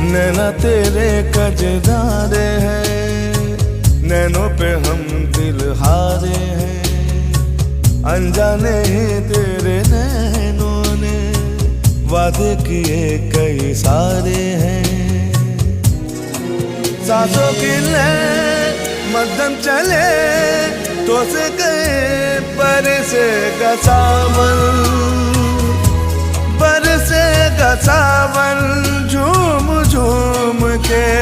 नैना तेरे कजरारे हैं, नैनों पे हम दिल हारे हैं। अनजाने ही तेरे नैनों ने वादे किए कई सारे हैं। सांसों की लय मध्यम चले तो से गए बरसेगा सावन, बरसेगा सावन झूम झूम के।